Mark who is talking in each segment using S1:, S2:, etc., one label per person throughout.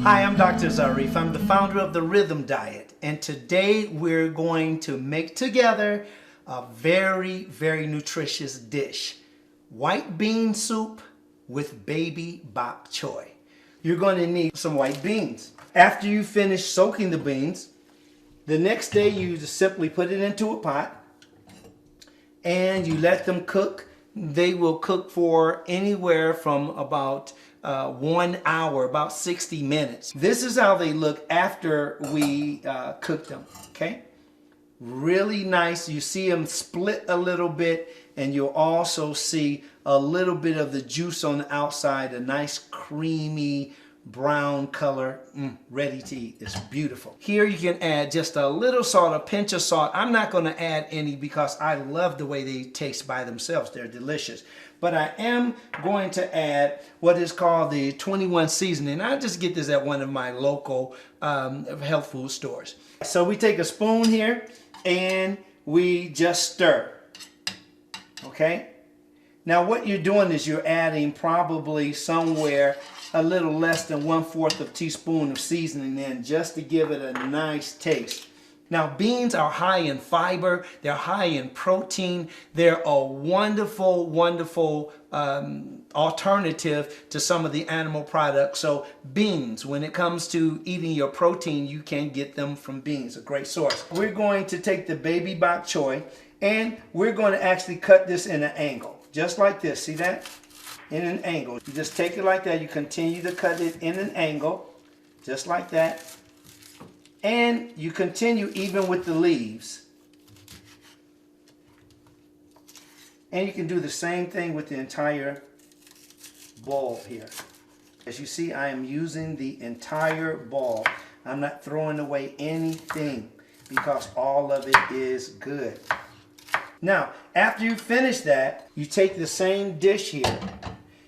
S1: Hi, I'm Dr. Zarif. I'm the founder of the Rhythm Diet, and today we're going to make together a very, very nutritious dish. White bean soup with baby bok choy. You're going to need some white beans. After you finish soaking the beans, the next day you just simply put it into a pot and you let them cook. They will cook for anywhere from about 1 hour, about 60 minutes. This is how they look after we cook them, okay? Really nice. You see them split a little bit, and you'll also see a little bit of the juice on the outside, a nice creamy brown color, ready to eat. It's beautiful. Here you can add just a little salt, a pinch of salt. I'm not going to add any because I love the way they taste by themselves. They're delicious. But I am going to add what is called the 21 seasoning. I just get this at one of my local health food stores. So we take a spoon here and we just stir. Okay? Now what you're doing is you're adding probably somewhere a little less than 1/4 of a teaspoon of seasoning in just to give it a nice taste. Now beans are high in fiber, they're high in protein, they're a wonderful, wonderful alternative to some of the animal products. So beans, when it comes to eating your protein, you can get them from beans, a great source. We're going to take the baby bok choy and we're going to actually cut this in an angle, just like this, see that? In an angle. You just take it like that. You continue to cut it in an angle, just like that. And you continue even with the leaves. And you can do the same thing with the entire ball here. As you see, I am using the entire ball. I'm not throwing away anything because all of it is good. Now, after you finish that, you take the same dish here.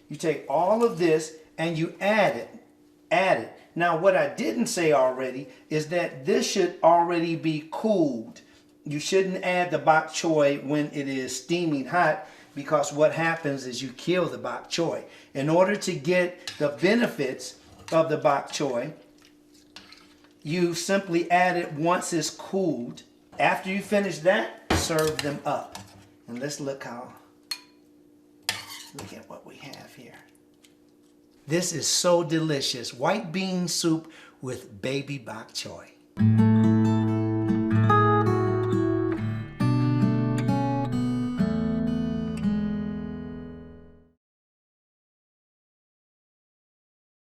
S1: You take all of this and you add it. Now what I didn't say already is that this should already be cooled. You shouldn't add the bok choy when it is steaming hot because what happens is you kill the bok choy. In order to get the benefits of the bok choy, you simply add it once it's cooled. After you finish that, serve them up. And let's look at what we have here. This is so delicious. White bean soup with baby bok choy.